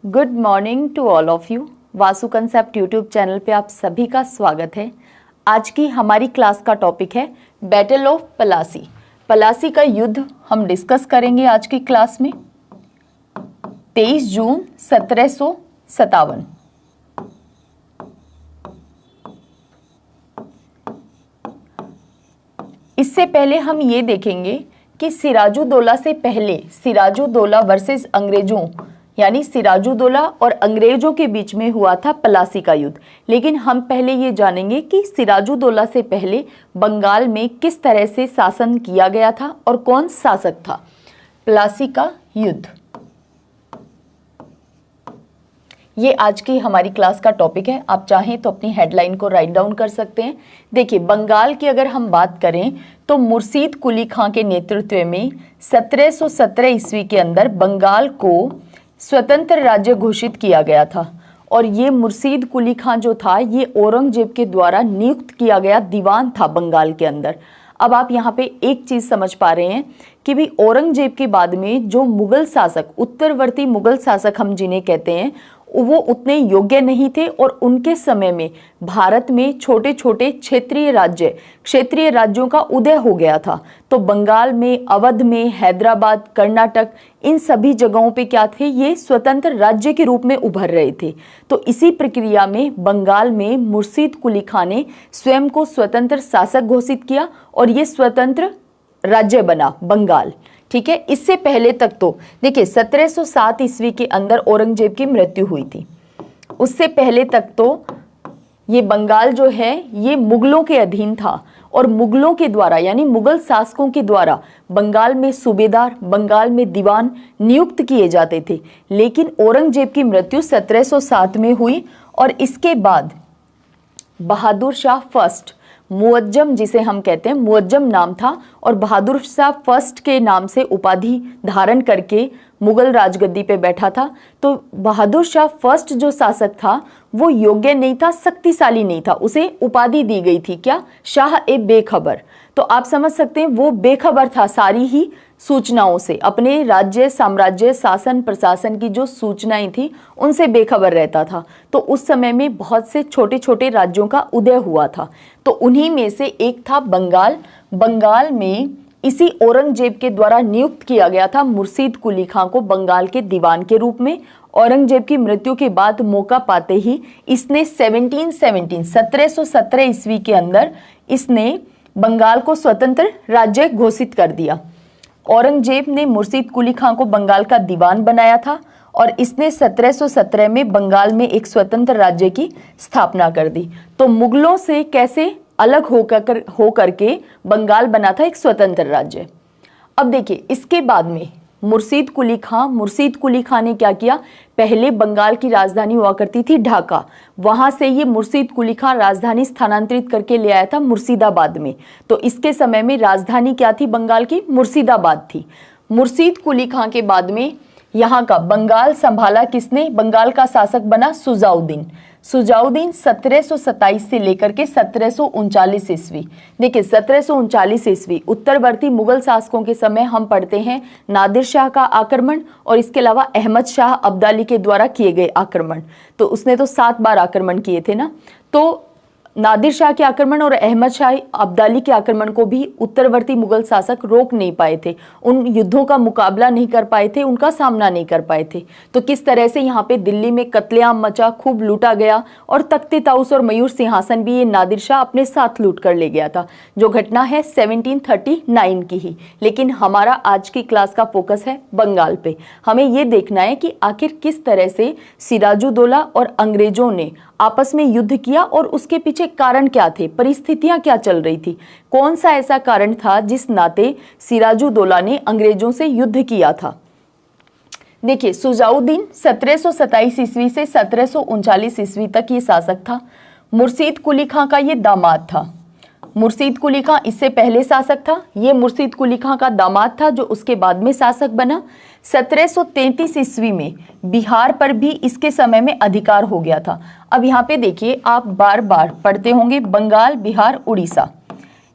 Good morning to all of you. Vasu concept YouTube channel पे आप सभी का स्वागत है। आज की हमारी क्लास का टॉपिक है बैटल ऑफ पलासी। पलासी का युद्ध हम डिस्कस करेंगे आज की क्लास में। 23 जून 1757। इससे पहले हम ये देखेंगे कि सिराजुद्दौला से पहले सिराजुद्दौला वर्सेस अंग्रेजों यानी सिराजुद्दौला और अंग्रेजों के बीच में हुआ था पलासी का युद्ध। लेकिन हम पहले ये जानेंगे कि सिराजुद्दौला से पहले बंगाल में किस तरह से शासन किया गया था और कौन शासक था। पलासी का युद्ध ये आज की हमारी क्लास का टॉपिक है। आप चाहें तो अपनी हेडलाइन को राइट डाउन कर सकते हैं। देखिए, बंगाल की अगर हम बात करें तो मुर्शीद कुली खां के नेतृत्व में 1717 ईस्वी के अंदर बंगाल को स्वतंत्र राज्य घोषित किया गया था। और ये मुर्शीद कुली खां जो था ये औरंगजेब के द्वारा नियुक्त किया गया दीवान था बंगाल के अंदर। अब आप यहाँ पे एक चीज समझ पा रहे हैं कि भी औरंगजेब के बाद में जो मुगल शासक, उत्तरवर्ती मुगल शासक हम जिन्हें कहते हैं, वो उतने योग्य नहीं थे और उनके समय में भारत में छोटे छोटे क्षेत्रीय राज्यों का उदय हो गया था। तो बंगाल में, अवध में, हैदराबाद, कर्नाटक, इन सभी जगहों पे क्या थे, ये स्वतंत्र राज्य के रूप में उभर रहे थे। तो इसी प्रक्रिया में बंगाल में मुर्शीद कुली खां ने स्वयं को स्वतंत्र शासक घोषित किया और ये स्वतंत्र राज्य बना बंगाल। ठीक है। इससे पहले तक तो देखिए 1707 ईस्वी के अंदर औरंगजेब की मृत्यु हुई थी। उससे पहले तक तो ये बंगाल जो है ये मुगलों के अधीन था और मुगलों के द्वारा यानी मुगल शासकों के द्वारा बंगाल में सूबेदार, बंगाल में दीवान नियुक्त किए जाते थे। लेकिन औरंगजेब की मृत्यु 1707 में हुई और इसके बाद बहादुर शाह फर्स्ट, मुअज्जम जिसे हम कहते हैं, मुअज्जम नाम था और बहादुर शाह फर्स्ट के नाम से उपाधि धारण करके मुगल राजगद्दी पे बैठा था। तो बहादुर शाह फर्स्ट जो शासक था वो योग्य नहीं था, शक्तिशाली नहीं था, उसे उपाधि दी गई थी क्या, शाह ए बेखबर। तो आप समझ सकते हैं वो बेखबर था सारी ही सूचनाओं से, अपने राज्य, साम्राज्य, शासन, प्रशासन की जो सूचनाएं थी उनसे बेखबर रहता था। तो उस समय में बहुत से छोटे छोटे राज्यों का उदय हुआ था। तो उन्हीं में से एक था बंगाल। बंगाल में इसी औरंगजेब के द्वारा नियुक्त किया गया था मुर्शीद कुली खां को बंगाल के दीवान के रूप में। औरंगजेब की मृत्यु के बाद मौका पाते ही इसने 1717 ईस्वी के अंदर इसने बंगाल को स्वतंत्र राज्य घोषित कर दिया। औरंगजेब ने मुर्शीद कुली खां को बंगाल का दीवान बनाया था और इसने 1717 में बंगाल में एक स्वतंत्र राज्य की स्थापना कर दी। तो मुगलों से कैसे अलग होकर के बंगाल बना था एक स्वतंत्र राज्य। अब देखिए, इसके बाद में मुर्शीद कुली खां ने क्या किया, पहले बंगाल की राजधानी हुआ करती थी ढाका, वहां से ये मुर्शीद कुली खां राजधानी स्थानांतरित करके ले आया था मुर्शिदाबाद में। तो इसके समय में राजधानी क्या थी बंगाल की, मुर्शिदाबाद थी। मुर्शीद कुली खां के बाद में यहाँ का बंगाल संभाला किसने, बंगाल का शासक बना सुजाउद्दीन। 1727 से लेकर के 1739 ईस्वी। देखिए 1739 ईस्वी उत्तरवर्ती मुगल शासकों के समय हम पढ़ते हैं नादिर शाह का आक्रमण और इसके अलावा अहमद शाह अब्दाली के द्वारा किए गए आक्रमण। तो उसने तो 7 बार आक्रमण किए थे ना। तो नादिर शाह के आक्रमण और अहमद शाह अब्दाली के आक्रमण को भी उत्तरवर्ती मुगल शासक रोक नहीं पाए थे, उन युद्धों का मुकाबला नहीं कर पाए थे, उनका सामना नहीं कर पाए थे। तो किस तरह से यहाँ पे दिल्ली में कत्लेआम मचा, खूब लूटा गया और तख्ते ताउस और मयूर सिंहासन भी ये नादिर शाह अपने साथ लूट कर ले गया था, जो घटना है 1739 की ही। लेकिन हमारा आज की क्लास का फोकस है बंगाल पे। हमें ये देखना है कि आखिर किस तरह से सिराजुद्दौला और अंग्रेजों ने आपस में युद्ध किया और उसके पीछे कारण क्या थे, परिस्थितियां क्या चल रही थी, कौन सा ऐसा कारण था जिस नाते सिराजुद्दौला ने अंग्रेजों से युद्ध किया था। देखिए, सुजाउद्दीन 1727 ईस्वी से 1739 ईस्वी तक ये शासक था। मुर्शीद कुली खां का ये दामाद था। मुर्शीद कुली खां इससे पहले शासक था, ये मुर्शीद कुली खां का दामाद था जो उसके बाद में शासक बना। 1733 ईस्वी में बिहार पर भी इसके समय में अधिकार हो गया था। अब यहाँ पे देखिए, आप बार बार पढ़ते होंगे बंगाल, बिहार, उड़ीसा,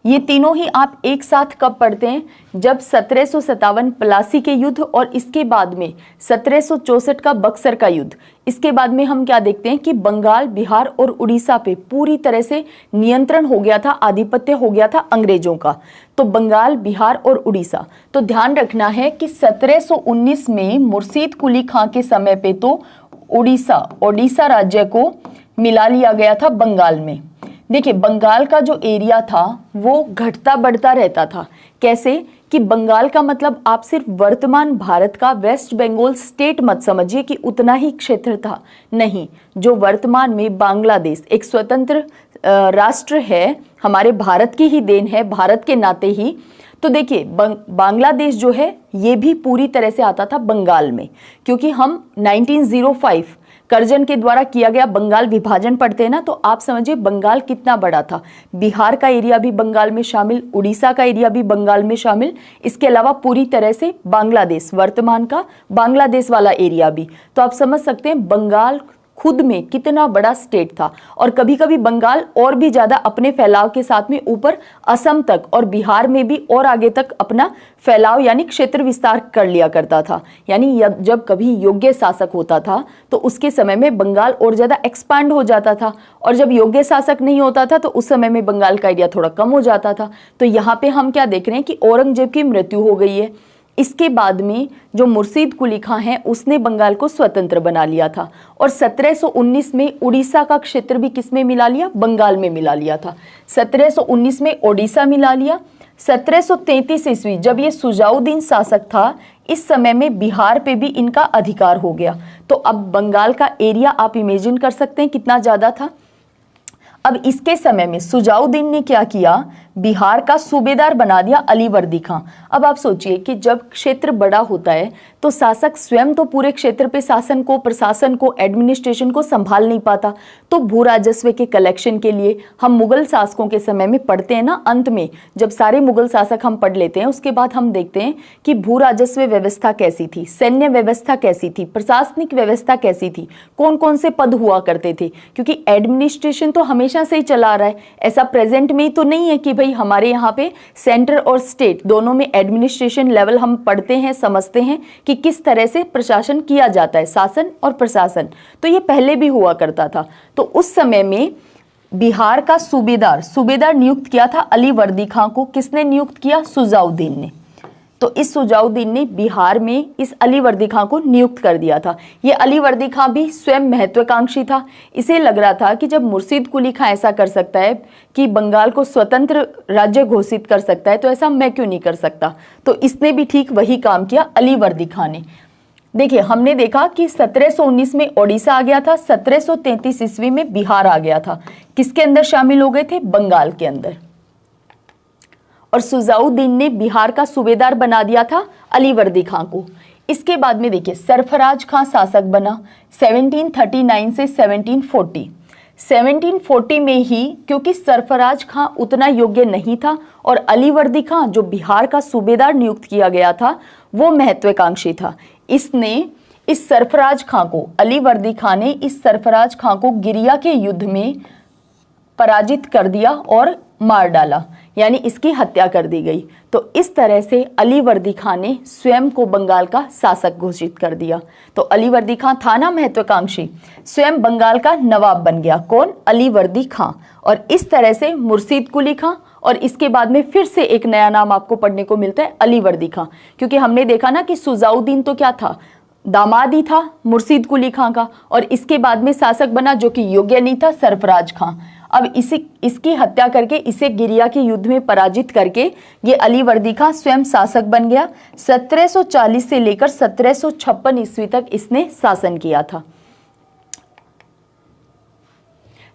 ये तीनों ही आप एक साथ कब पढ़ते हैं, जब 1757 प्लासी के युद्ध और इसके बाद में 1764 का बक्सर का युद्ध, इसके बाद में हम क्या देखते हैं कि बंगाल, बिहार और उड़ीसा पे पूरी तरह से नियंत्रण हो गया था, आधिपत्य हो गया था अंग्रेजों का। तो बंगाल, बिहार और उड़ीसा, तो ध्यान रखना है कि 1719 में मुर्शीद कुली खां के समय पे तो ओडिशा राज्य को मिला लिया गया था बंगाल में। देखिए, बंगाल का जो एरिया था वो घटता बढ़ता रहता था। कैसे कि बंगाल का मतलब आप सिर्फ वर्तमान भारत का वेस्ट बंगाल स्टेट मत समझिए कि उतना ही क्षेत्र था, नहीं। जो वर्तमान में बांग्लादेश एक स्वतंत्र राष्ट्र है, हमारे भारत की ही देन है, भारत के नाते ही। तो देखिए, बांग्लादेश जो है ये भी पूरी तरह से आता था बंगाल में, क्योंकि हम 1905 कर्जन के द्वारा किया गया बंगाल विभाजन पढ़ते हैं ना, तो आप समझिए बंगाल कितना बड़ा था। बिहार का एरिया भी बंगाल में शामिल, उड़ीसा का एरिया भी बंगाल में शामिल, इसके अलावा पूरी तरह से बांग्लादेश, वर्तमान का बांग्लादेश वाला एरिया भी। तो आप समझ सकते हैं बंगाल खुद में कितना बड़ा स्टेट था। और कभी कभी बंगाल और भी ज्यादा अपने फैलाव के साथ में ऊपर असम तक और बिहार में भी और आगे तक अपना फैलाव यानी क्षेत्र विस्तार कर लिया करता था। यानी जब कभी योग्य शासक होता था तो उसके समय में बंगाल और ज्यादा एक्सपांड हो जाता था, और जब योग्य शासक नहीं होता था तो उस समय में बंगाल का एरिया थोड़ा कम हो जाता था। तो यहाँ पे हम क्या देख रहे हैं कि औरंगजेब की मृत्यु हो गई है, इसके बाद में जो मुर्शीद कुली खां है उसने बंगाल को स्वतंत्र बना लिया था, और 1719 में उड़ीसा का क्षेत्र भी किसमें मिला लिया, बंगाल में मिला लिया था। 1719 में ओडिशा मिला लिया। 1733 ईस्वी जब ये सुजाउद्दीन शासक था, इस समय में बिहार पे भी इनका अधिकार हो गया। तो अब बंगाल का एरिया आप इमेजिन कर सकते हैं कितना ज्यादा था। अब इसके समय में सुजाउद्दीन ने क्या किया, बिहार का सूबेदार बना दिया अलीवर्दी खां। अब आप सोचिए कि जब क्षेत्र बड़ा होता है तो शासक स्वयं तो पूरे क्षेत्र पे शासन को, प्रशासन को, एडमिनिस्ट्रेशन को संभाल नहीं पाता। तो भू राजस्व के कलेक्शन के लिए हम मुगल शासकों के समय में पढ़ते हैं ना, अंत में जब सारे मुगल शासक हम पढ़ लेते हैं उसके बाद हम देखते हैं कि भू राजस्व व्यवस्था कैसी थी, सैन्य व्यवस्था कैसी थी, प्रशासनिक व्यवस्था कैसी थी, कौन कौन से पद हुआ करते थे, क्योंकि एडमिनिस्ट्रेशन तो हमेशा से ही चला रहा है। ऐसा प्रेजेंट में तो नहीं है कि भाई हमारे यहाँ पे सेंटर और स्टेट दोनों में एडमिनिस्ट्रेशन लेवल हम पढ़ते हैं, समझते हैं कि किस तरह से प्रशासन किया जाता है, शासन और प्रशासन। तो ये पहले भी हुआ करता था। तो उस समय में बिहार का सूबेदार नियुक्त किया था अलीवर्दी खां को। किसने नियुक्त किया, सुजाउद्दीन ने। तो इस सुजाउद्दीन ने बिहार में इस अलीवर्दी खां को नियुक्त कर दिया था। ये अलीवर्दी खां भी स्वयं महत्वाकांक्षी था। इसे लग रहा था कि जब मुर्शीद कुली खां ऐसा कर सकता है कि बंगाल को स्वतंत्र राज्य घोषित कर सकता है, तो ऐसा मैं क्यों नहीं कर सकता। तो इसने भी ठीक वही काम किया अलीवर्दी खां ने। देखिए, हमने देखा कि 1719 में ओडिशा आ गया था, 1733 ईस्वी में बिहार आ गया था। किसके अंदर शामिल हो गए थे, बंगाल के अंदर। और सुजाउद्दीन ने बिहार का सूबेदार बना दिया था अलीवर्दी खां को। इसके बाद में देखिए सरफराज खां शासक बना 1739 से 1740। 1740 में ही, क्योंकि सरफराज खां उतना योग्य नहीं था और अलीवर्दी खां जो बिहार का सूबेदार नियुक्त किया गया था वो महत्वाकांक्षी था, इसने इस सरफराज खां को, अलीवर्दी खां ने इस सरफराज खां को गिरिया के युद्ध में पराजित कर दिया और मार डाला, यानी इसकी हत्या कर दी गई। तो इस तरह से अलीवर्दी खां ने स्वयं को बंगाल का शासक घोषित कर दिया। तो अलीवर्दी खां था ना महत्वाकांक्षी, स्वयं बंगाल का नवाब बन गया। कौन, अलीवर्दी खां। और इस तरह से मुर्शीद कुली खां, और इसके बाद में फिर से एक नया नाम आपको पढ़ने को मिलता है अलीवर्दी खां, क्योंकि हमने देखा ना कि सुजाउद्दीन तो क्या था, दामाद ही था मुर्शीद कुली खां का, और इसके बाद में शासक बना जो कि योग्य नहीं था, सरफराज खां। अब इसकी हत्या करके, इसे गिरिया के युद्ध में पराजित करके ये अलीवर्दी खां स्वयं शासक बन गया। 1740 से लेकर 1756 ईस्वी तक इसने शासन किया था।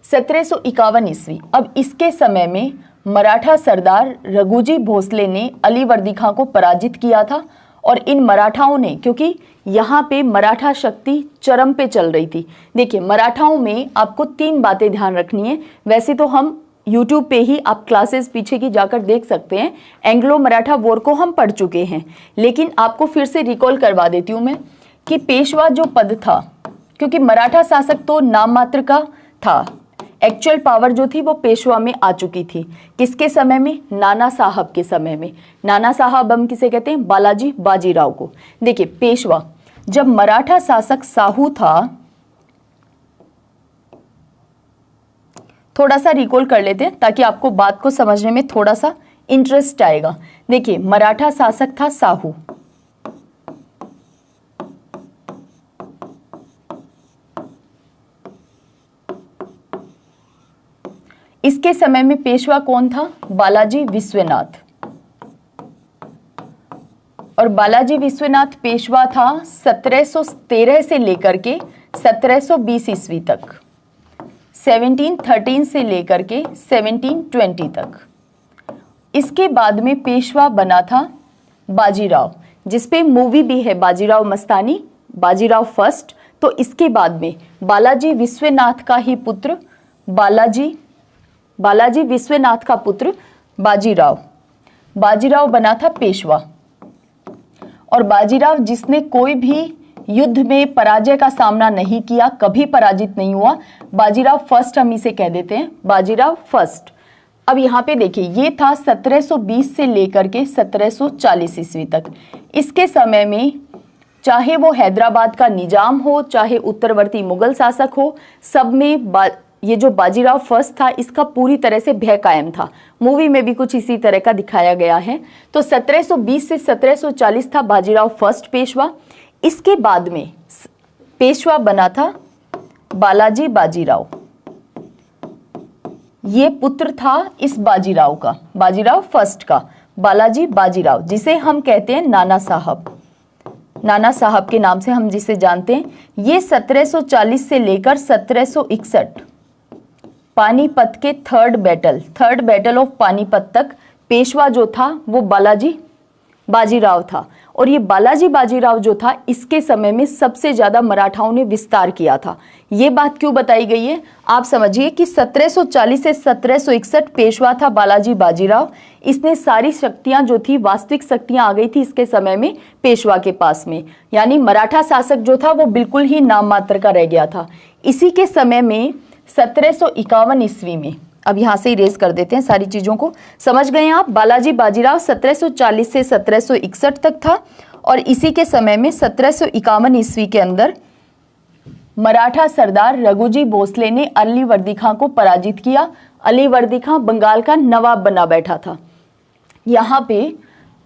1751 ईस्वी, अब इसके समय में मराठा सरदार रघुजी भोसले ने अलीवर्दी खां को पराजित किया था। और इन मराठाओं ने, क्योंकि यहाँ पे मराठा शक्ति चरम पे चल रही थी। देखिए, मराठाओं में आपको 3 बातें ध्यान रखनी है। वैसे तो हम YouTube पे ही आप क्लासेस पीछे की जाकर देख सकते हैं, एंग्लो मराठा वॉर को हम पढ़ चुके हैं, लेकिन आपको फिर से रिकॉल करवा देती हूँ मैं कि पेशवा जो पद था, क्योंकि मराठा शासक तो नाम मात्र का था, एक्चुअल पावर जो थी वो पेशवा में आ चुकी थी। किसके समय में? नाना साहब के समय में। नाना साहब हम किसे कहते हैं? बालाजी बाजीराव को। देखिए पेशवा, जब मराठा शासक साहू था, थोड़ा सा रिकॉल कर लेते हैं ताकि आपको बात को समझने में थोड़ा सा इंटरेस्ट आएगा। देखिए मराठा शासक था साहू, इसके समय में पेशवा कौन था? बालाजी विश्वनाथ। और बालाजी विश्वनाथ पेशवा था 1713 से लेकर के 1720 ईस्वी तक, 1713 से लेकर के 1720 तक। इसके बाद में पेशवा बना था बाजीराव, जिसपे मूवी भी है बाजीराव मस्तानी, बाजीराव फर्स्ट। तो इसके बाद में बालाजी विश्वनाथ का ही पुत्र बालाजी विश्वनाथ का पुत्र बाजीराव बना था पेशवा। और बाजीराव जिसने कोई भी युद्ध में पराजय का सामना नहीं किया, कभी पराजित नहीं हुआ, बाजीराव फर्स्ट हम इसे कह देते हैं, बाजीराव फर्स्ट। अब यहाँ पे देखिए ये था 1720 से लेकर के 1740 ईस्वी तक। इसके समय में चाहे वो हैदराबाद का निजाम हो, चाहे उत्तरवर्ती मुगल शासक हो, सब में ये जो बाजीराव फर्स्ट था इसका पूरी तरह से भय कायम था। मूवी में भी कुछ इसी तरह का दिखाया गया है। तो 1720 से 1740 था बाजीराव फर्स्ट पेशवा। इसके बाद में पेशवा बना था बालाजी बाजीराव। ये पुत्र था इस बाजीराव का, बाजीराव फर्स्ट का, बालाजी बाजीराव, जिसे हम कहते हैं नाना साहब। नाना साहब के नाम से हम जिसे जानते हैं। ये 1740 से लेकर 1761 पानीपत के थर्ड बैटल ऑफ पानीपत तक पेशवा जो था वो बालाजी बाजीराव था। और ये बालाजी बाजीराव जो था इसके समय में सबसे ज्यादा मराठाओं ने विस्तार किया था। ये बात क्यों बताई गई है आप समझिए कि 1740 से 1761 पेशवा था बालाजी बाजीराव। इसने सारी शक्तियां जो थी, वास्तविक शक्तियां आ गई थी इसके समय में पेशवा के पास में, यानी मराठा शासक जो था वो बिल्कुल ही नाम मात्र का रह गया था। इसी के समय में 1751 ईस्वी में, अब यहाँ से इरेज कर देते हैं सारी चीज़ों को, समझ गए आप। बालाजी बाजीराव 1740 से 1761 तक था और इसी के समय में 1751 ईस्वी के अंदर मराठा सरदार रघुजी भोसले ने अलीवर्दी खां को पराजित किया। अलीवर्दी खां बंगाल का नवाब बना बैठा था। यहाँ पे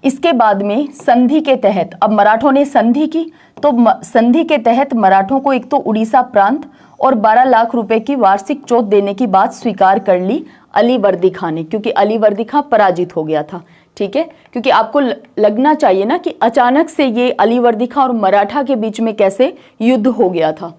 इसके बाद में संधि के तहत, अब मराठों ने संधि की, तो संधि के तहत मराठों को एक तो उड़ीसा प्रांत और 12 लाख रुपए की वार्षिक चोट देने की बात स्वीकार कर ली अलीवर्दी खां ने, क्योंकि अलीवर्दी खां पराजित हो गया था। ठीक है, क्योंकि आपको लगना चाहिए ना कि अचानक से ये अलीवर्दी खां और मराठा के बीच में कैसे युद्ध हो गया था।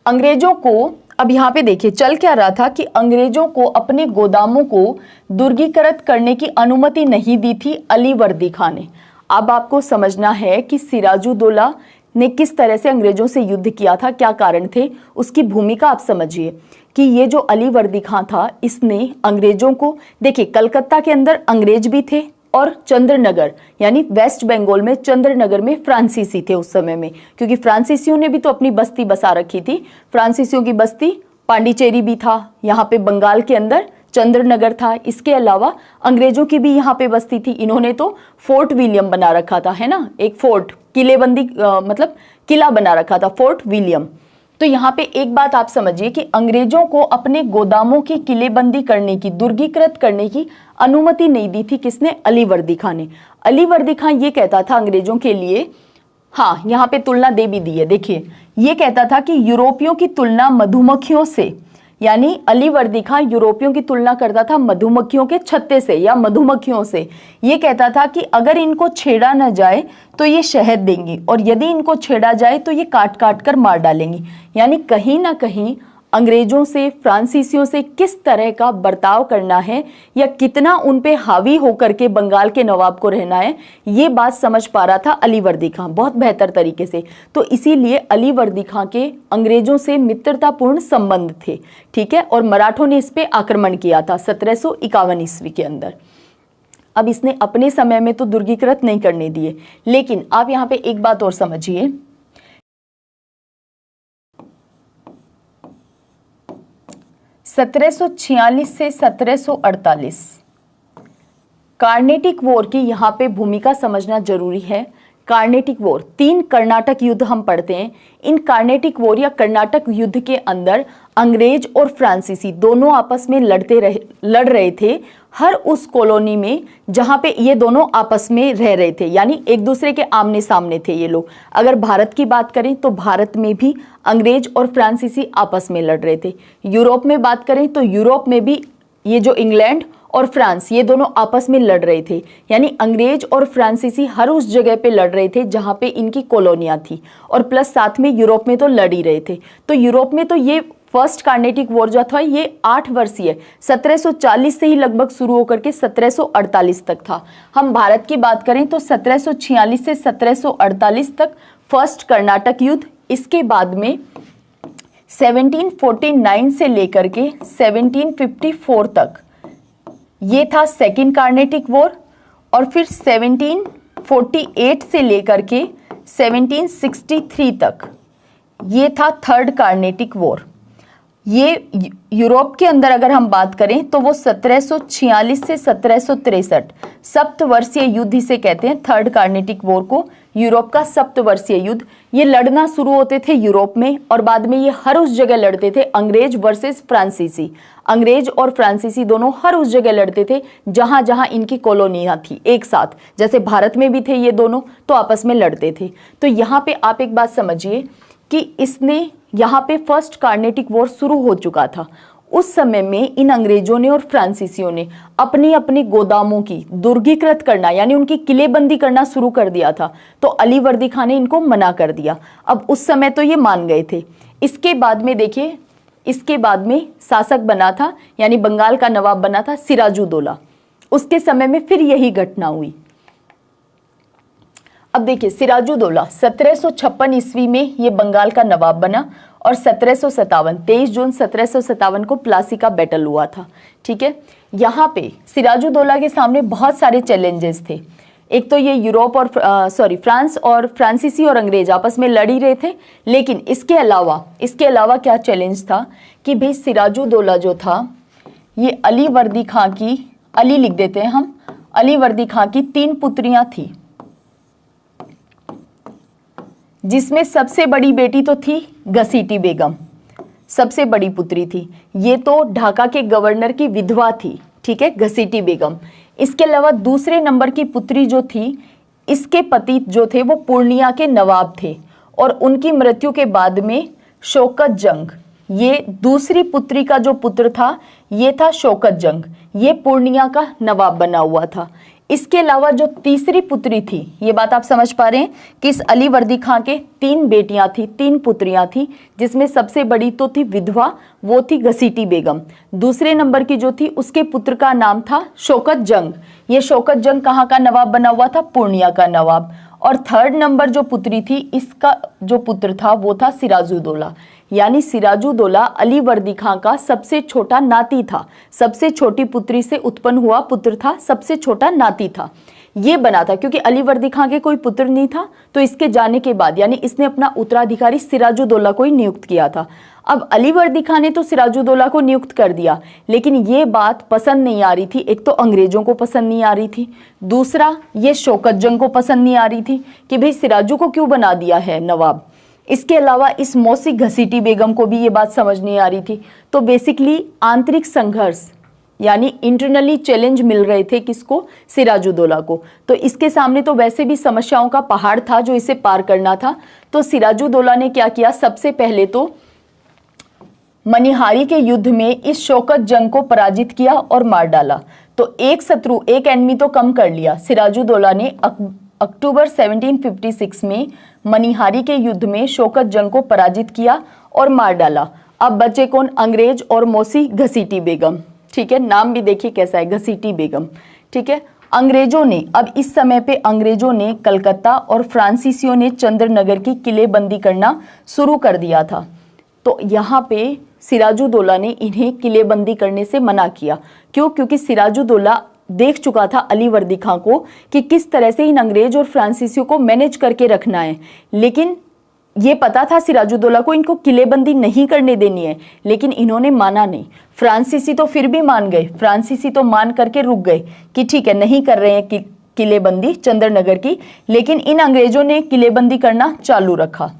अंग्रेजों को, अब यहाँ पे देखिए चल क्या रहा था कि अंग्रेजों को अपने गोदामों को दुर्गीकृत करने की अनुमति नहीं दी थी अलीवर्दी खां ने। अब आपको समझना है कि सिराजुद्दौला ने किस तरह से अंग्रेजों से युद्ध किया था, क्या कारण थे, उसकी भूमिका आप समझिए कि ये जो अलीवर्दी खां था इसने अंग्रेजों को, देखिए कलकत्ता के अंदर अंग्रेज भी थे और चंद्रनगर यानी वेस्ट बंगाल में चंद्रनगर में फ्रांसीसी थे उस समय में, क्योंकि फ्रांसीसियों ने भी तो अपनी बस्ती बसा रखी थी। फ्रांसीसियों की बस्ती पांडिचेरी भी था, यहाँ पे बंगाल के अंदर चंद्रनगर था। इसके अलावा अंग्रेजों की भी यहाँ पे बस्ती थी। इन्होंने तो फोर्ट विलियम बना रखा था, है ना, एक फोर्ट, किलेबंदी मतलब किला बना रखा था, फोर्ट विलियम। तो यहाँ पे एक बात आप समझिए कि अंग्रेजों को अपने गोदामों की किलेबंदी करने की, दुर्गीकृत करने की अनुमति नहीं दी थी। किसने? अलीवर्दी खां ने। अलीवर्दी खां ये कहता था अंग्रेजों के लिए, हाँ यहाँ पे तुलना दे भी दी है, देखिए ये कहता था कि यूरोपियों की तुलना मधुमक्खियों से, यानी अलीवर्दी खां यूरोपियों की तुलना करता था मधुमक्खियों के छत्ते से या मधुमक्खियों से। ये कहता था कि अगर इनको छेड़ा न जाए तो ये शहद देंगी और यदि इनको छेड़ा जाए तो ये काट काट कर मार डालेंगी। यानी कहीं ना कहीं अंग्रेजों से, फ्रांसीसियों से किस तरह का बर्ताव करना है या कितना उन पे हावी होकर के बंगाल के नवाब को रहना है, ये बात समझ पा रहा था अलीवर्दी खां बहुत बेहतर तरीके से। तो इसीलिए अलीवर्दी खां के अंग्रेजों से मित्रतापूर्ण संबंध थे। ठीक है, और मराठों ने इस पे आक्रमण किया था 1751 ईस्वी के अंदर। अब इसने अपने समय में तो दुर्गीकृत नहीं करने दिए, लेकिन आप यहाँ पे एक बात और समझिए, 1746 से 1748। कार्नेटिक वॉर की यहाँ पे भूमिका समझना जरूरी है। कार्नेटिक वॉर, 3 कर्नाटक युद्ध हम पढ़ते हैं। इन कार्नेटिक वॉर या कर्नाटक युद्ध के अंदर अंग्रेज और फ्रांसीसी दोनों आपस में लड़ रहे थे, हर उस कॉलोनी में जहां पे ये दोनों आपस में रह रहे थे, यानी एक दूसरे के आमने सामने थे ये लोग। अगर भारत की बात करें तो भारत में भी अंग्रेज और फ्रांसीसी आपस में लड़ रहे थे। यूरोप में बात करें तो यूरोप में भी ये जो इंग्लैंड और फ्रांस, ये दोनों आपस में लड़ रहे थे, यानी अंग्रेज और फ्रांसीसी हर उस जगह पे लड़ रहे थे जहां पे इनकी कॉलोनियां थी, और प्लस साथ में यूरोप में तो लड़ ही रहे थे। तो यूरोप में तो ये फर्स्ट कार्नेटिक वॉर जो था ये 8 वर्षीय 1740 से ही लगभग शुरू होकर के 1748 तक था। हम भारत की बात करें तो 1746 से 1748 तक फर्स्ट कर्नाटक युद्ध, इसके बाद में 1749 से लेकर के 1754 तक ये था सेकेंड कार्नेटिक वॉर, और फिर 1748 से लेकर के 1763 तक ये था थर्ड कार्नेटिक वॉर। ये यूरोप के अंदर अगर हम बात करें तो वो 1746 से 1763 सप्तवर्षीय युद्ध इसे कहते हैं, थर्ड कार्नेटिक वॉर को, यूरोप का सप्तवर्षीय युद्ध। ये लड़ना शुरू होते थे यूरोप में, और बाद में ये हर उस जगह लड़ते थे, अंग्रेज वर्सेस फ्रांसीसी। अंग्रेज और फ्रांसीसी दोनों हर उस जगह लड़ते थे जहां जहां इनकी कॉलोनियां थी एक साथ, जैसे भारत में भी थे ये दोनों, तो आपस में लड़ते थे। तो यहाँ पे आप एक बात समझिए कि इसने यहाँ पे फर्स्ट कार्नेटिक वॉर शुरू हो चुका था। उस समय में इन अंग्रेजों ने और फ्रांसीसियों ने अपनी अपनी गोदामों की दुर्गीकृत करना, यानी उनकी किलेबंदी करना शुरू कर दिया था। तो अली वर्दी खान ने इनको मना कर दिया। अब उस समय तो ये मान गए थे। इसके बाद में देखिए, इसके बाद में शासक बना था, यानी बंगाल का नवाब बना था सिराजुद्दौला। उसके समय में फिर यही घटना हुई। अब देखिए, सिराजुद्दौला 1756 ईस्वी में ये बंगाल का नवाब बना, और 1757 23 जून 1757 को प्लासी का बैटल हुआ था। ठीक है, यहाँ पे सिराजुद्दौला के सामने बहुत सारे चैलेंजेस थे। एक तो ये यूरोप और फ्रांस और फ्रांसीसी और अंग्रेज आपस में लड़ ही रहे थे, लेकिन इसके अलावा क्या चैलेंज था कि भाई सिराजुद्दौला जो था ये अली वर्दी खां की, अली लिख देते हैं हम, अली वर्दी खां की 3 पुत्रियां थी, जिसमें सबसे बड़ी बेटी तो थी घसीटी बेगम, सबसे बड़ी पुत्री थी। ये तो ढाका के गवर्नर की विधवा थी, ठीक है, घसीटी बेगम। इसके अलावा दूसरे नंबर की पुत्री जो थी, इसके पति जो थे वो पूर्णिया के नवाब थे, और उनकी मृत्यु के बाद में शौकत जंग, ये दूसरी पुत्री का जो पुत्र था ये था शौकत जंग, ये पूर्णिया का नवाब बना हुआ था। इसके अलावा जो तीसरी पुत्री थी, ये बात आप समझ पा रहे हैं कि इस अली वर्दी खां के 3 बेटियां थी, 3 पुत्रियां थी, जिसमें सबसे बड़ी तो थी विधवा, वो थी घसीटी बेगम। दूसरे नंबर की जो थी उसके पुत्र का नाम था शौकत जंग। ये शौकत जंग कहाँ का नवाब बना हुआ था? पूर्णिया का नवाब। और थर्ड नंबर जो पुत्री थी, इसका जो पुत्र था वो था सिराजुद्दौला, यानी सिराजुद्दौला अली वर्दी खां का सबसे छोटा नाती था, सबसे छोटी पुत्री से उत्पन्न हुआ पुत्र था, सबसे छोटा नाती था। ये बना था क्योंकि अली वर्दी खां के कोई पुत्र नहीं था, तो इसके जाने के बाद यानी इसने अपना उत्तराधिकारी सिराजुद्दौला को ही नियुक्त किया था। अब अली वर्दी खां ने तो सिराजुद्दौला को नियुक्त कर दिया, लेकिन ये बात पसंद नहीं आ रही थी। एक तो अंग्रेजों को पसंद नहीं आ रही थी, दूसरा ये शौकत जंग को पसंद नहीं आ रही थी कि भाई सिराजू को क्यों बना दिया है नवाब। इसके अलावा इस मौसी घसीटी बेगम को भी ये बात समझ नहीं आ रही थी। तो बेसिकली आंतरिक संघर्ष यानी इंटरनली चैलेंज मिल रहे थे किसको? सिराजुद्दौला को। तो इसके सामने तो वैसे भी समस्याओं का पहाड़ था जो इसे पार करना था। तो सिराजुद्दौला ने क्या किया? सबसे पहले तो मनिहारी के युद्ध में इस शौकत जंग को पराजित किया और मार डाला। तो एक शत्रु, एक एनिमी तो कम कर लिया। सिराजुद्दौला ने अक्टूबर 1756 में मनिहारी के युद्ध में शौकत जंग को पराजित किया और मार डाला। अब बचे कौन? अंग्रेज और मौसी घसीटी बेगम। ठीक है, नाम भी देखिए कैसा है, घसीटी बेगम। ठीक है, अंग्रेजों ने अब इस समय पे अंग्रेजों ने कलकत्ता और फ्रांसीसियों ने चंद्रनगर की किलेबंदी करना शुरू कर दिया था। तो यहाँ पे सिराजुद्दौला ने इन्हें किलेबंदी करने से मना किया। क्यों? क्योंकि सिराजुद्दौला देख चुका था अली वर्दी खां को कि किस तरह से इन अंग्रेज और फ्रांसीसियों को मैनेज करके रखना है। लेकिन ये पता था सिराजुद्दौला को इनको किलेबंदी नहीं करने देनी है, लेकिन इन्होंने माना नहीं। फ्रांसीसी तो फिर भी मान गए, फ्रांसीसी तो मान करके रुक गए कि ठीक है नहीं कर रहे हैं किलेबंदी चंद्रनगर की, लेकिन इन अंग्रेजों ने किलेबंदी करना चालू रखा।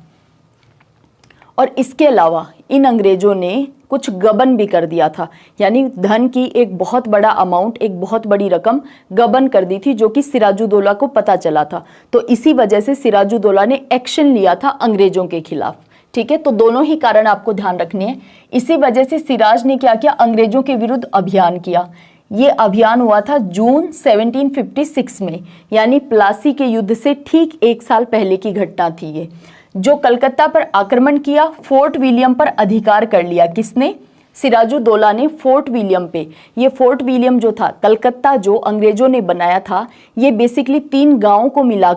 और इसके अलावा इन अंग्रेजों ने कुछ गबन भी कर दिया था, यानी धन की एक बहुत बड़ा अमाउंट, एक बहुत बड़ी रकम गबन कर दी थी, जो कि सिराजुद्दौला को पता चला था। तो इसी वजह से सिराजुद्दौला ने एक्शन लिया था अंग्रेजों के खिलाफ। ठीक है, तो दोनों ही कारण आपको ध्यान रखने हैं। इसी वजह से सिराज ने क्या किया, अंग्रेजों के विरुद्ध अभियान किया। ये अभियान हुआ था जून 1756 में, यानी प्लासी के युद्ध से ठीक 1 साल पहले की घटना थी ये। जो कलकत्ता पर आक्रमण किया, फोर्ट विलियम पर अधिकार कर लिया। किसने? सिराजुद्दौला ने फोर्ट विलियम पे। ये फोर्ट विलियम जो था, कलकत्ता जो अंग्रेजों ने बनाया था, ये बेसिकली 3 गांवों को मिला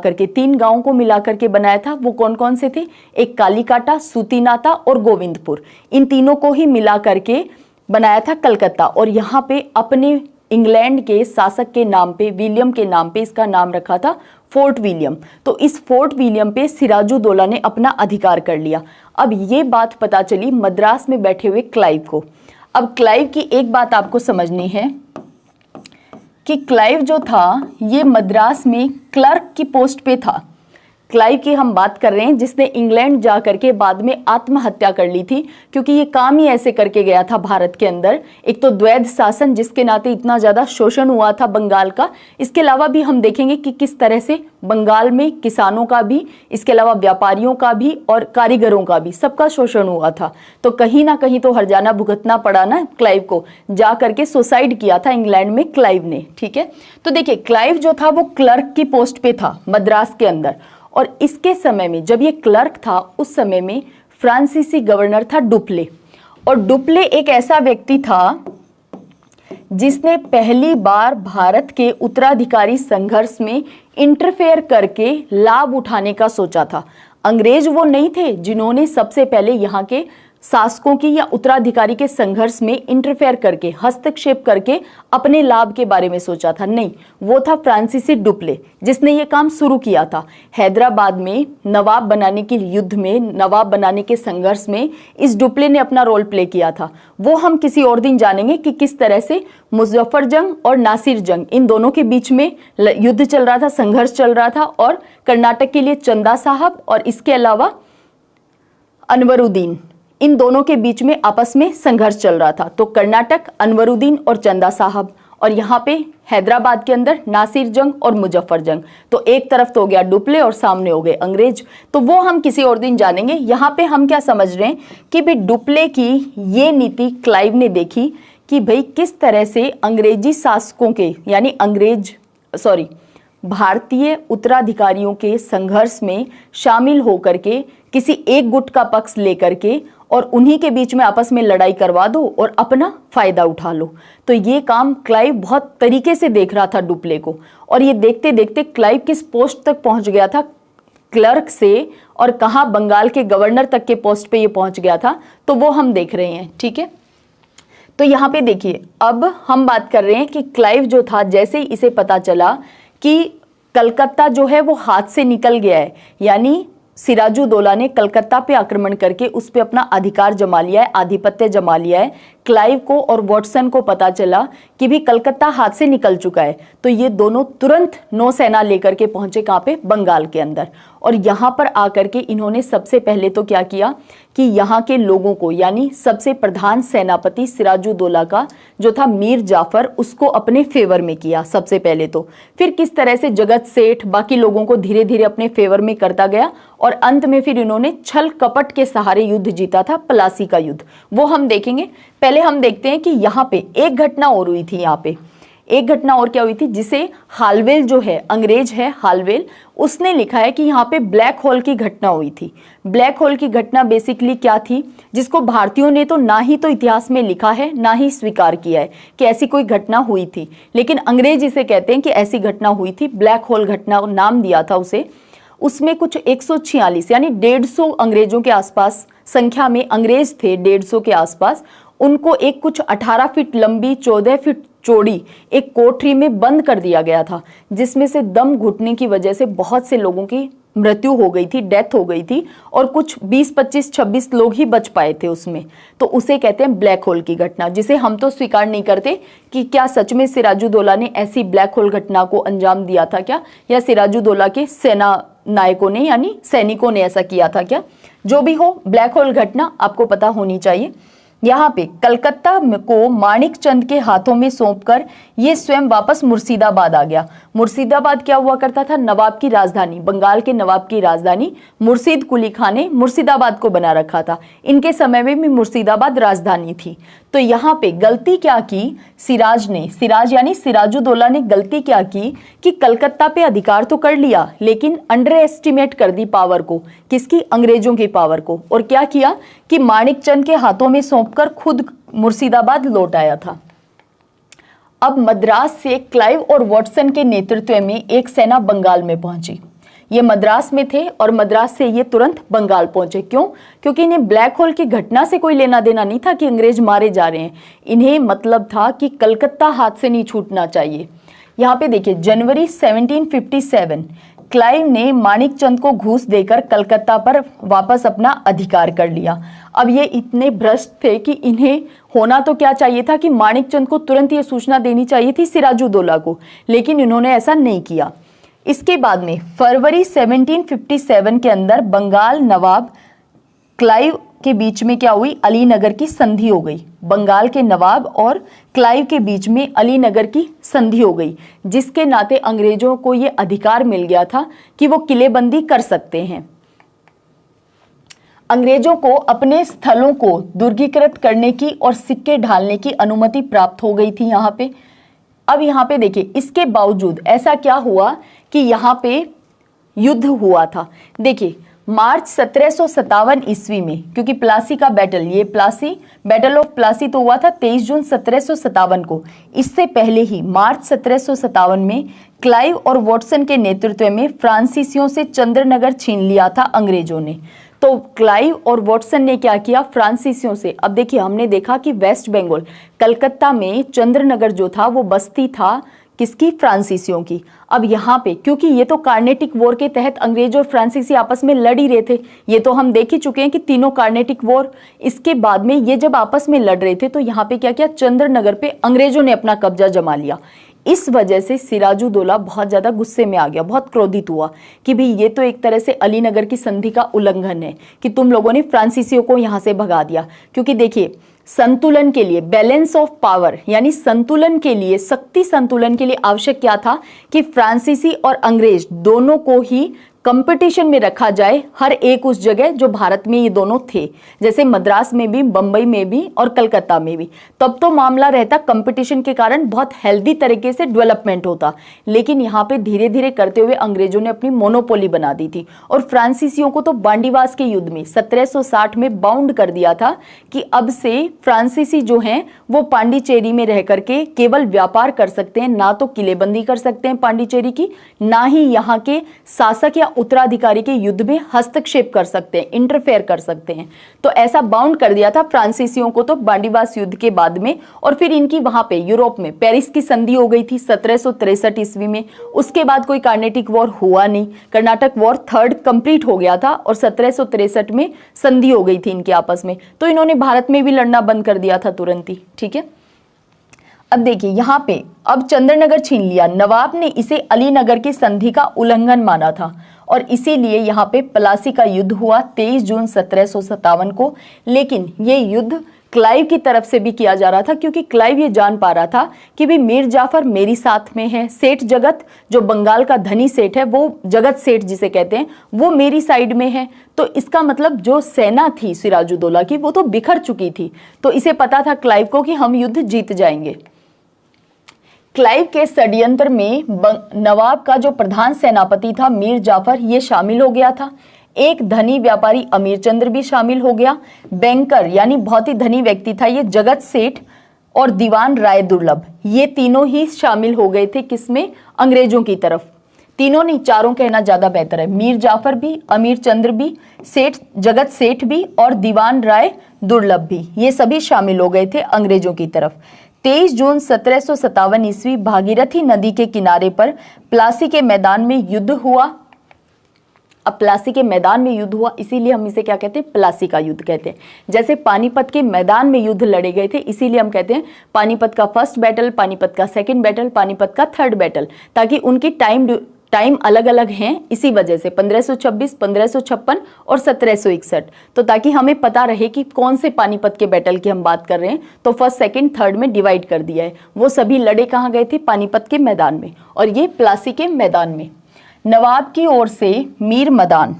करके बनाया था। वो कौन कौन से थे? एक कालीकाटा, सूतीनाता और गोविंदपुर। इन तीनों को ही मिला करके बनाया था कलकत्ता। और यहाँ पे अपने इंग्लैंड के शासक के नाम पे, विलियम के नाम पे इसका नाम रखा था फोर्ट विलियम। तो इस फोर्ट विलियम पे सिराजुद्दौला ने अपना अधिकार कर लिया। अब ये बात पता चली मद्रास में बैठे हुए क्लाइव को। अब क्लाइव की एक बात आपको समझनी है कि क्लाइव जो था ये मद्रास में क्लर्क की पोस्ट पे था। क्लाइव की हम बात कर रहे हैं जिसने इंग्लैंड जा करके बाद में आत्महत्या कर ली थी, क्योंकि ये काम ही ऐसे करके गया था भारत के अंदर। एक तो द्वैध शासन जिसके नाते इतना ज़्यादा शोषण हुआ था बंगाल का, इसके अलावा भी हम देखेंगे कि किस तरह से बंगाल में किसानों का भी, इसके अलावा व्यापारियों का भी और कारीगरों का भी, सबका शोषण हुआ था। तो कहीं ना कहीं तो हर्जाना भुगतना पड़ा ना क्लाइव को, जा करके सुसाइड किया था इंग्लैंड में क्लाइव ने। ठीक है, तो देखिए क्लाइव जो था वो क्लर्क की पोस्ट पे था मद्रास के अंदर। और इसके समय में जब ये क्लर्क था, उस समय में फ्रांसीसी गवर्नर था डुप्ले। और डुप्ले एक ऐसा व्यक्ति था जिसने पहली बार भारत के उत्तराधिकारी संघर्ष में इंटरफेयर करके लाभ उठाने का सोचा था। अंग्रेज वो नहीं थे जिन्होंने सबसे पहले यहाँ के शासकों की या उत्तराधिकारी के संघर्ष में इंटरफेयर करके, हस्तक्षेप करके अपने लाभ के बारे में सोचा था। नहीं, वो था फ्रांसीसी डुप्ले जिसने ये काम शुरू किया था। हैदराबाद में नवाब बनाने के युद्ध में, नवाब बनाने के संघर्ष में इस डुप्ले ने अपना रोल प्ले किया था। वो हम किसी और दिन जानेंगे कि किस तरह से मुजफ्फर जंग और नासिर जंग, इन दोनों के बीच में युद्ध चल रहा था, संघर्ष चल रहा था। और कर्नाटक के लिए चंदा साहब और इसके अलावा अनवरुद्दीन, इन दोनों के बीच में आपस में संघर्ष चल रहा था। तो कर्नाटक, अनवरुद्दीन और चंदा साहब, और यहाँ पे हैदराबाद के अंदर नासिर जंग और मुजफ्फर जंग। तो एक तरफ तो हो गया डुप्ले और सामने हो गए अंग्रेज। तो वो हम किसी और दिन जानेंगे। यहाँ पे हम क्या समझ रहे हैं कि भाई डुप्ले की ये नीति क्लाइव ने देखी कि भाई किस तरह से अंग्रेजी शासकों के, यानी भारतीय उत्तराधिकारियों के संघर्ष में शामिल होकर के किसी एक गुट का पक्ष लेकर के और उन्हीं के बीच में आपस में लड़ाई करवा दो और अपना फायदा उठा लो। तो ये काम क्लाइव बहुत तरीके से देख रहा था डुप्ले को। और ये देखते देखते क्लाइव किस पोस्ट तक पहुंच गया था, क्लर्क से, और कहाँ बंगाल के गवर्नर तक के पोस्ट पे ये पहुंच गया था, तो वो हम देख रहे हैं। ठीक है, तो यहाँ पे देखिए अब हम बात कर रहे हैं कि क्लाइव जो था, जैसे ही इसे पता चला कि कलकत्ता जो है वो हाथ से निकल गया है, यानी सिराजुद्दौला ने कलकत्ता पे आक्रमण करके उस पे अपना अधिकार जमा लिया है, आधिपत्य जमा लिया है। क्लाइव को और वॉटसन को पता चला कि भी कलकत्ता हाथ से निकल चुका है। तो ये दोनों तुरंत नौसेना लेकर के पहुंचे कहाँ पे? बंगाल के अंदर। और यहाँ पर आकर के इन्होंने सबसे पहले तो क्या किया कि यहाँ के लोगों को, यानी सबसे प्रधान सेनापति सिराजुद्दौला का जो था मीर जाफर, उसको अपने फेवर में किया सबसे पहले तो। फिर किस तरह से जगत सेठ बाकी लोगों को धीरे धीरे अपने फेवर में करता गया और अंत में फिर इन्होंने छल कपट के सहारे युद्ध जीता था, प्लासी का युद्ध, वो हम देखेंगे। पहले हम देखते हैं कि यहाँ पे एक घटना और हुई थी। यहाँ पे एक घटना और क्या हुई थी, जिसे हालवेल जो है, अंग्रेज है हालवेल, उसने लिखा है कि यहाँ पे ब्लैक होल की घटना हुई थी। ब्लैक होल की घटना बेसिकली क्या थी, जिसको भारतीयों ने तो ना ही तो इतिहास में लिखा है ना ही स्वीकार किया है कि ऐसी कोई घटना हुई थी, लेकिन अंग्रेज इसे कहते हैं कि ऐसी घटना हुई थी। ब्लैक होल घटना नाम दिया था उसे। उसमें कुछ 146 यानी 150 अंग्रेजों के आसपास संख्या में अंग्रेज थे, 150 के आसपास। उनको एक कुछ 18 फीट लंबी 14 फीट चौड़ी एक कोठरी में बंद कर दिया गया था, जिसमें से दम घुटने की वजह से बहुत से लोगों की मृत्यु हो गई थी, डेथ हो गई थी, और कुछ 20, 25, 26 लोग ही बच पाए थे उसमें। तो उसे कहते हैं ब्लैक होल की घटना, जिसे हम तो स्वीकार नहीं करते कि क्या सच में सिराजुद्दौला ने ऐसी ब्लैक होल घटना को अंजाम दिया था क्या, या सिराजुद्दौला के सेना नायकों ने यानी सैनिकों ने ऐसा किया था क्या। जो भी हो, ब्लैक होल घटना आपको पता होनी चाहिए। यहाँ पे कलकत्ता को माणिकचंद के हाथों में सौंपकर ये स्वयं वापस मुर्शिदाबाद आ गया। मुर्शिदाबाद क्या हुआ करता था, नवाब की राजधानी, बंगाल के नवाब की राजधानी मुर्शिद कुली खान ने मुर्शिदाबाद को बना रखा था। इनके समय में भी मुर्शिदाबाद राजधानी थी। तो यहाँ पे गलती क्या की सिराज ने, सिराज यानी सिराजुद्दौला ने गलती क्या की कि कलकत्ता पे अधिकार तो कर लिया, लेकिन अंडर एस्टिमेट कर दी पावर को, किसकी, अंग्रेजों की पावर को। और क्या किया कि माणिकचंद के हाथों में सौंपकर खुद मुर्शिदाबाद लौट आया था। अब मद्रास से क्लाइव और वॉटसन के नेतृत्व में एक सेना बंगाल में पहुंची। ये मद्रास में थे और मद्रास से ये तुरंत बंगाल पहुंचे। क्यों? क्योंकि इन्हें ब्लैक होल की घटना से कोई लेना देना नहीं था कि अंग्रेज मारे जा रहे हैं। इन्हें मतलब था कि कलकत्ता हाथ से नहीं छूटना चाहिए। यहाँ पे देखिए, जनवरी 1757 क्लाइव ने माणिकचंद को घूस देकर कलकत्ता पर वापस अपना अधिकार कर लिया। अब ये इतने भ्रष्ट थे कि इन्हें होना तो क्या चाहिए था कि माणिकचंद को तुरंत ये सूचना देनी चाहिए थी सिराजुद्दौला को, लेकिन इन्होंने ऐसा नहीं किया। इसके बाद में फरवरी 1757 के अंदर बंगाल नवाब क्लाइव के बीच में क्या हुई, अलीनगर की संधि हो गई। बंगाल के नवाब और क्लाइव के बीच में अलीनगर की संधि हो गई, जिसके नाते अंग्रेजों को यह अधिकार मिल गया था कि वो किलेबंदी कर सकते हैं। अंग्रेजों को अपने स्थलों को दुर्गीकृत करने की और सिक्के ढालने की अनुमति प्राप्त हो गई थी यहाँ पे। अब यहाँ पे देखिए, इसके बावजूद ऐसा क्या हुआ कि यहाँ पे युद्ध हुआ था। देखिए, मार्च 1757 ईस्वी में, क्योंकि प्लासी का बैटल, ये प्लासी, बैटल ऑफ प्लासी तो हुआ था 23 जून 1757 को। इससे पहले ही मार्च 1757 में क्लाइव और वॉटसन के नेतृत्व में फ्रांसीसियों से चंद्रनगर छीन लिया था अंग्रेजों ने। तो क्लाइव और वॉटसन ने क्या किया, फ्रांसीसियों से। अब देखिए, हमने देखा कि वेस्ट बंगाल, कलकत्ता में चंद्रनगर जो था वो बस्ती था किसकी, फ्रांसीसियों की। अब यहाँ पे क्योंकि ये तो कार्नेटिक वॉर के तहत अंग्रेज और फ्रांसीसी आपस में लड़ ही रहे थे, ये तो हम देख ही चुके हैं कि तीनों कार्नेटिक वॉर। इसके बाद में ये जब आपस में लड़ रहे थे तो यहाँ पे क्या किया, चंद्रनगर पे अंग्रेजों ने अपना कब्जा जमा लिया। इस वजह से सिराजुद्दौला बहुत ज्यादा गुस्से में आ गया, बहुत क्रोधित हुआ कि भाई ये तो एक तरह से अलीनगर की संधि का उल्लंघन है कि तुम लोगों ने फ्रांसीसियों को यहाँ से भगा दिया। क्योंकि देखिए, संतुलन के लिए, बैलेंस ऑफ पावर यानी संतुलन के लिए, शक्ति संतुलन के लिए आवश्यक क्या था कि फ्रांसीसी और अंग्रेज दोनों को ही कंपटीशन में रखा जाए, हर एक उस जगह जो भारत में ये दोनों थे, जैसे मद्रास में भी, बंबई में भी और कलकत्ता में भी। तब तो मामला रहता, कंपटीशन के कारण बहुत हेल्दी तरीके से डेवलपमेंट होता। लेकिन यहाँ पे धीरे धीरे करते हुए अंग्रेजों ने अपनी मोनोपोली बना दी थी और फ्रांसीसियों को तो बांडीवास के युद्ध में 1760 में बाउंड कर दिया था कि अब से फ्रांसीसी जो हैं वो पांडिचेरी में रह करके केवल व्यापार कर सकते हैं, ना तो किलेबंदी कर सकते हैं पांडिचेरी की, ना ही यहाँ के शासक या उत्तराधिकारी के युद्ध में हस्तक्षेप कर सकते हैं, इंटरफेयर कर सकते हैं। तो ऐसा बाउंड कर दिया था फ्रांसीसियों को तो बांडीवास युद्ध के बाद में। और फिर इनकी वहां पे यूरोप में पेरिस की संधि हो गई थी 1763 ईस्वी में। उसके बाद कोई कार्नेटिक वॉर हुआ नहीं, कर्नाटक वॉर थर्ड कंप्लीट हो गया था और 1763 में संधि हो गई थी इनके आपस में। तो इन्होंने भारत में भी लड़ना बंद कर दिया था तुरंत ही। ठीक है, अब देखिए यहाँ पे, अब चंद्रनगर छीन लिया, नवाब ने इसे अलीनगर की संधि का उल्लंघन माना था और इसीलिए यहाँ पे प्लासी का युद्ध हुआ 23 जून 1757 को। लेकिन ये युद्ध क्लाइव की तरफ से भी किया जा रहा था, क्योंकि क्लाइव ये जान पा रहा था कि भी मीर जाफर मेरी साथ में है, सेठ जगत जो बंगाल का धनी सेठ है, वो जगत सेठ जिसे कहते हैं, वो मेरी साइड में है। तो इसका मतलब जो सेना थी सिराजुद्दौला की वो तो बिखर चुकी थी। तो इसे पता था क्लाइव को कि हम युद्ध जीत जाएंगे। क्लाइव के षड्यंत्र में नवाब का जो प्रधान सेनापति था मीर जाफर, ये शामिल हो गया था। एक धनी व्यापारी अमीर चंद्र भी शामिल हो गया। बैंकर यानी बहुत ही धनी व्यक्ति था ये जगत सेठ, और दीवान राय दुर्लभ, ये तीनों ही शामिल हो गए थे किसमें, अंग्रेजों की तरफ। तीनों नहीं, चारों कहना ज्यादा बेहतर है। मीर जाफर भी, अमीर चंद्र भी, सेठ जगत सेठ भी और दीवान राय दुर्लभ भी, ये सभी शामिल हो गए थे अंग्रेजों की तरफ। 23 जून 1757 ईस्वी भागीरथी नदी के किनारे पर प्लासी के मैदान में युद्ध हुआ। अब प्लासी के मैदान में युद्ध हुआ, इसीलिए हम इसे क्या कहते हैं, प्लासी का युद्ध कहते हैं। जैसे पानीपत के मैदान में युद्ध लड़े गए थे, इसीलिए हम कहते हैं पानीपत का फर्स्ट बैटल, पानीपत का सेकंड बैटल, पानीपत का थर्ड बैटल, ताकि उनकी टाइम अलग अलग हैं, इसी वजह से 1526, 1556 और 1761। तो ताकि हमें पता रहे कि कौन से पानीपत के बैटल की हम बात कर रहे हैं, तो फर्स्ट सेकंड थर्ड में डिवाइड कर दिया है। वो सभी लड़े कहाँ गए थे, पानीपत के मैदान में, और ये प्लासी के मैदान में। नवाब की ओर से मीर मदान,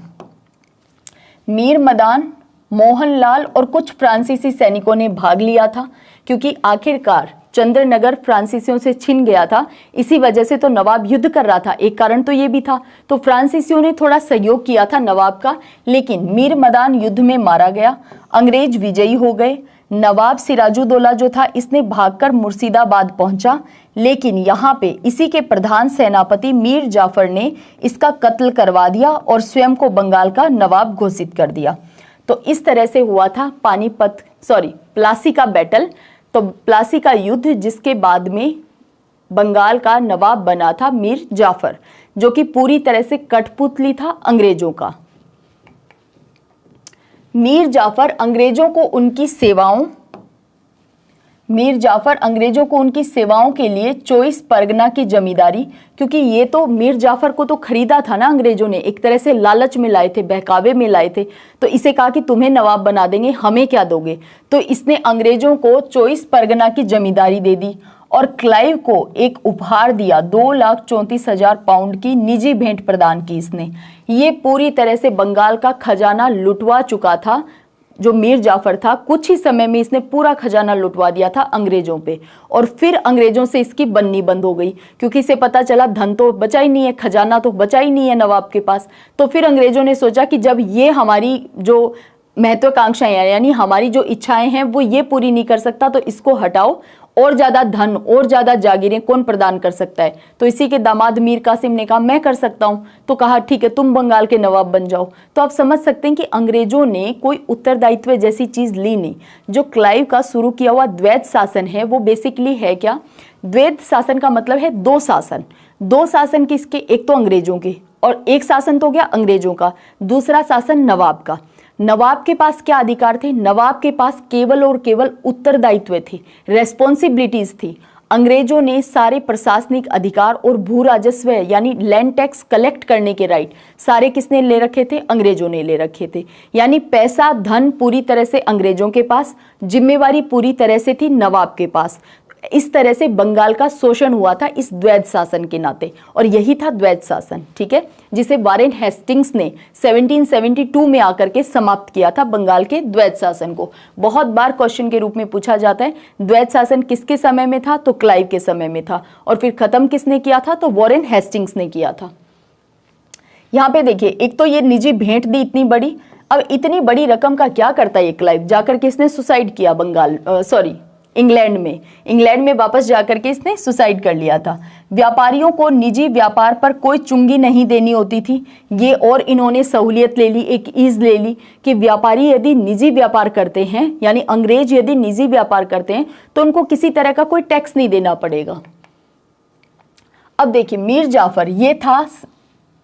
मोहनलाल और कुछ फ्रांसीसी सैनिकों ने भाग लिया था, क्योंकि आखिरकार चंद्रनगर फ्रांसीसियों से छिन गया था, इसी वजह से तो नवाब युद्ध कर रहा था, एक कारण तो ये भी था। तो फ्रांसीसियों ने थोड़ा सहयोग किया था नवाब का, लेकिन मीर मदान युद्ध में मारा गया, अंग्रेज विजयी हो गए। नवाब सिराजुद्दौला जो था, इसने भागकर मुर्शिदाबाद पहुंचा, लेकिन यहाँ पे इसी के प्रधान सेनापति मीर जाफर ने इसका कत्ल करवा दिया और स्वयं को बंगाल का नवाब घोषित कर दिया। तो इस तरह से हुआ था प्लासी का बैटल, तो प्लासी का युद्ध, जिसके बाद में बंगाल का नवाब बना था मीर जाफर, जो कि पूरी तरह से कठपुतली था अंग्रेजों का। मीर जाफर अंग्रेजों को उनकी सेवाओं के लिए 24 परगना की जमींदारी, क्योंकि ये तो मीर जाफर को तो खरीदा था ना अंग्रेजों ने, एक तरह से लालच में लाए थे, बहकावे में लाए थे, तो इसे कहा कि तुम्हें नवाब बना देंगे, हमें क्या दोगे। तो इसने अंग्रेजों को 24 परगना की जमींदारी दे दी और क्लाइव को एक उपहार दिया, 2,34,000 पाउंड की निजी भेंट प्रदान की इसने। ये पूरी तरह से बंगाल का खजाना लुटवा चुका था। जो मीर जाफर था, कुछ ही समय में इसने पूरा खजाना लुटवा दिया था अंग्रेजों पे, और फिर अंग्रेजों से इसकी बननी बंद हो गई, क्योंकि इसे पता चला धन तो बचा ही नहीं है, खजाना तो बचा ही नहीं है नवाब के पास। तो फिर अंग्रेजों ने सोचा कि जब ये हमारी जो महत्वाकांक्षाएं यानी हमारी जो इच्छाएं हैं वो ये पूरी नहीं कर सकता, तो इसको हटाओ, और ज्यादा धन और ज्यादा जागीरें कौन प्रदान कर सकता है। तो इसी के दामाद मीर कासिम ने कहा मैं कर सकता हूं, तो कहा ठीक है तुम बंगाल के नवाब बन जाओ। तो आप समझ सकते हैं कि अंग्रेजों ने कोई उत्तरदायित्व जैसी चीज ली नहीं। जो क्लाइव का शुरू किया हुआ द्वैत शासन है, वो बेसिकली है क्या, द्वैत शासन का मतलब है दो शासन किसके, एक तो अंग्रेजों के, और एक शासन तो गया अंग्रेजों का, दूसरा शासन नवाब का। नवाब के पास क्या अधिकार थे, नवाब के पास केवल और केवल उत्तरदायित्व थे, रेस्पॉन्सिबिलिटीज थी। अंग्रेजों ने सारे प्रशासनिक अधिकार और भू राजस्व यानी लैंड टैक्स कलेक्ट करने के राइट सारे किसने ले रखे थे, अंग्रेजों ने ले रखे थे। यानी पैसा धन पूरी तरह से अंग्रेजों के पास, जिम्मेवारी पूरी तरह से थी नवाब के पास। इस तरह से बंगाल का शोषण हुआ था इस द्वैत शासन के नाते, और यही था द्वैत शासन, ठीक है, जिसे वारेन हेस्टिंग्स ने 1772 में आकर के समाप्त किया था बंगाल के द्वैत शासन को। बहुत बार क्वेश्चन के रूप में पूछा जाता है द्वैत शासन किसके समय में था, तो क्लाइव के समय में था, और फिर खत्म किसने किया था, तो वारेन हेस्टिंग्स ने किया था। यहाँ पे देखिए, एक तो ये निजी भेंट दी इतनी बड़ी, अब इतनी बड़ी रकम का क्या करता है ये क्लाइव, जाकर के इसने सुसाइड किया इंग्लैंड में वापस जाकर के इसने सुसाइड कर लिया था। व्यापारियों को निजी व्यापार पर कोई चुंगी नहीं देनी होती थी ये, और इन्होंने सहूलियत ले ली, एक ईज ले ली कि व्यापारी यदि निजी व्यापार करते हैं, यानी अंग्रेज यदि निजी व्यापार करते हैं, तो उनको किसी तरह का कोई टैक्स नहीं देना पड़ेगा। अब देखिए, मीर जाफर ये था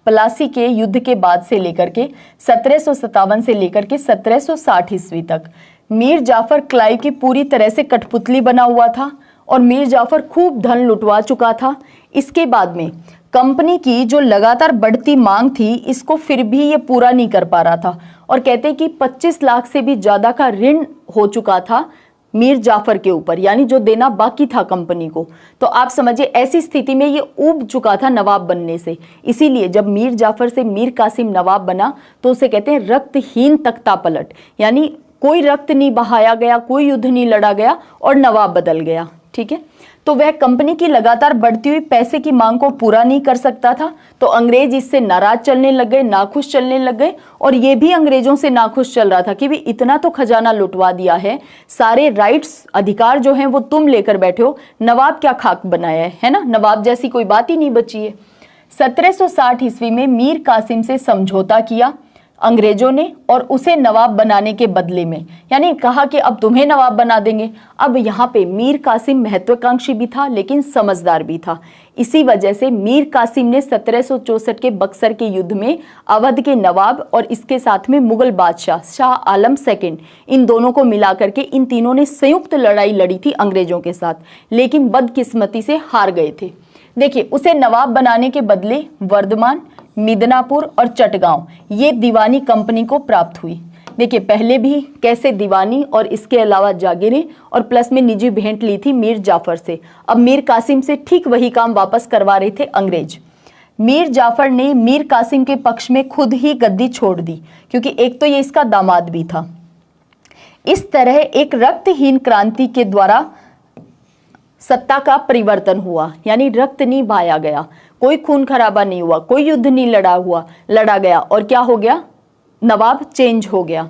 प्लासी के युद्ध के बाद से लेकर के 1757 से लेकर के 1760 ईस्वी तक मीर जाफर क्लाइव की पूरी तरह से कठपुतली बना हुआ था, और मीर जाफर खूब धन लुटवा चुका था। इसके बाद में कंपनी की जो लगातार बढ़ती मांग थी, इसको फिर भी ये पूरा नहीं कर पा रहा था, और कहते हैं कि 25 लाख से भी ज्यादा का ऋण हो चुका था मीर जाफर के ऊपर, यानी जो देना बाकी था कंपनी को। तो आप समझिए ऐसी स्थिति में ये ऊब चुका था नवाब बनने से। इसीलिए जब मीर जाफर से मीर कासिम नवाब बना, तो उसे कहते हैं रक्तहीन तख्ता पलट, यानी कोई रक्त नहीं बहाया गया, कोई युद्ध नहीं लड़ा गया, और नवाब बदल गया, ठीक है। तो वह कंपनी की लगातार बढ़ती हुई पैसे की मांग को पूरा नहीं कर सकता था, तो अंग्रेज इससे नाराज चलने लग गए, नाखुश चलने लग गए, और ये भी अंग्रेजों से नाखुश चल रहा था कि भी इतना तो खजाना लुटवा दिया है, सारे राइट्स अधिकार जो हैं वो तुम लेकर बैठे हो, नवाब क्या खाक बनाया है ना, नवाब जैसी कोई बात ही नहीं बची है। 1760 ईस्वी में मीर कासिम से समझौता किया अंग्रेजों ने और उसे नवाब बनाने के बदले में, यानी कहा कि अब तुम्हें नवाब बना देंगे। अब यहाँ पे मीर कासिम महत्वाकांक्षी भी था लेकिन समझदार भी था। इसी वजह से मीर कासिम ने 1764 के बक्सर के युद्ध में अवध के नवाब और इसके साथ में मुगल बादशाह शाह आलम सेकंड, इन दोनों को मिला करके इन तीनों ने संयुक्त लड़ाई लड़ी थी अंग्रेजों के साथ, लेकिन बदकिस्मती से हार गए थे। देखिए, उसे नवाब बनाने के बदले वर्धमान, मिदनापुर और चटगांव ये दीवानी कंपनी को प्राप्त हुई। देखिए, पहले भी कैसे दीवानी और इसके अलावा जागीरें और प्लस में निजी भेंट ली थी मीर जाफर से। अब मीर कासिम से ठीक वही काम वापस करवा रहे थे अंग्रेज। मीर जाफर ने मीर कासिम के पक्ष में खुद ही गद्दी छोड़ दी, क्योंकि एक तो ये इसका दामाद भी था। इस तरह एक रक्तहीन क्रांति के द्वारा सत्ता का परिवर्तन हुआ, यानी रक्त नहीं बहाया गया, कोई खून खराबा नहीं हुआ, कोई युद्ध नहीं लड़ा गया और क्या हो गया, नवाब चेंज हो गया,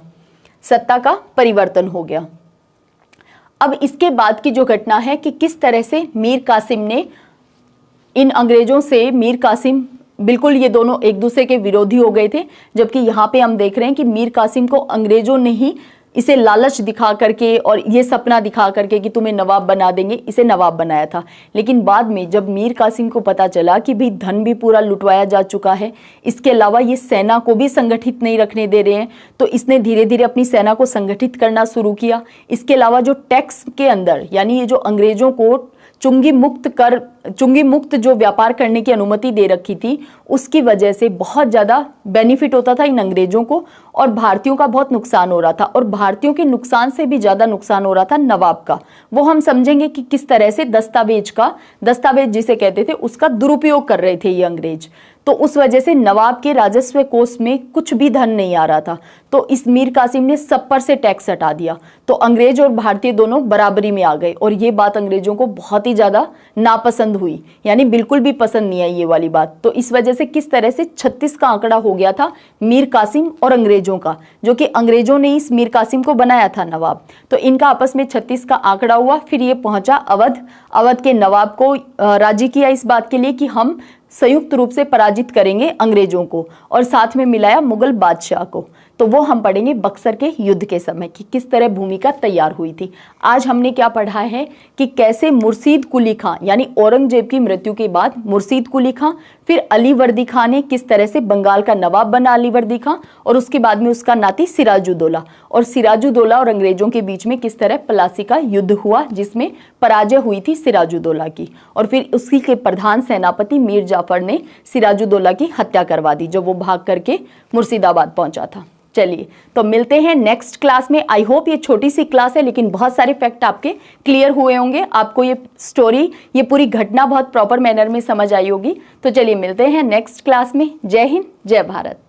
सत्ता का परिवर्तन हो गया। अब इसके बाद की जो घटना है कि किस तरह से मीर कासिम ने इन अंग्रेजों से, मीर कासिम बिल्कुल ये दोनों एक दूसरे के विरोधी हो गए थे, जबकि यहाँ पे हम देख रहे हैं कि मीर कासिम को अंग्रेजों ने ही इसे लालच दिखा करके और ये सपना दिखा करके कि तुम्हें नवाब बना देंगे, इसे नवाब बनाया था। लेकिन बाद में जब मीर कासिम को पता चला कि भाई धन भी पूरा लुटवाया जा चुका है, इसके अलावा ये सेना को भी संगठित नहीं रखने दे रहे हैं, तो इसने धीरे धीरे अपनी सेना को संगठित करना शुरू किया। इसके अलावा जो टैक्स के अंदर, यानी ये जो अंग्रेजों को चुंगी मुक्त जो व्यापार करने की अनुमति दे रखी थी, उसकी वजह से बहुत ज़्यादा बेनिफिट होता था इन अंग्रेजों को और भारतीयों का बहुत नुकसान हो रहा था। और भारतीयों के नुकसान से भी ज़्यादा नुकसान हो रहा था नवाब का। वो हम समझेंगे कि किस तरह से दस्तावेज जिसे कहते थे उसका दुरुपयोग कर रहे थे ये अंग्रेज। तो उस वजह से नवाब के राजस्व कोष में कुछ भी धन नहीं आ रहा था, तो इस मीर कासिम ने सब पर से टैक्स हटा दिया, तो अंग्रेज और भारतीय दोनों बराबरी में आ गए। और ये बात अंग्रेजों को बहुत ही ज़्यादा नापसंद हुई, यानी बिल्कुल भी पसंद नहीं आई ये वाली बात। तो इस वजह से किस तरह से 36 का आंकड़ा हो गया था मीर कासिम और अंग्रेजों का, जो कि अंग्रेजों ने इस मीर कासिम को बनाया था नवाब। तो इनका आपस में 36 का आंकड़ा हुआ। फिर ये पहुंचा अवध के नवाब को राजी किया इस बात के लिए कि हम संयुक्त रूप से पराजित करेंगे अंग्रेजों को, और साथ में मिलाया मुगल बादशाह को। तो वो हम पढ़ेंगे बक्सर के युद्ध के समय की किस तरह भूमिका तैयार हुई थी। आज हमने क्या पढ़ा है कि कैसे मुर्शीद कुली खां, यानी औरंगजेब की मृत्यु के बाद मुर्शीद कुली खां, फिर अलीवर्दी खां ने किस तरह से बंगाल का नवाब बना अलीवर्दी खां, और उसके बाद में उसका नाती सिराजुद्दौला, और सिराजुद्दौला और अंग्रेजों के बीच में किस तरह प्लासी का युद्ध हुआ जिसमें पराजय हुई थी सिराजुद्दौला की। और फिर उसी के प्रधान सेनापति मीर जाफर ने सिराजुद्दौला की हत्या करवा दी जब वो भाग करके मुर्शिदाबाद पहुंचा था। चलिए, तो मिलते हैं नेक्स्ट क्लास में। आई होप ये छोटी सी क्लास है लेकिन बहुत सारे फैक्ट आपके क्लियर हुए होंगे, आपको ये स्टोरी, ये पूरी घटना बहुत प्रॉपर मैनर में समझ आई होगी। तो चलिए मिलते हैं नेक्स्ट क्लास में। जय हिंद, जय भारत।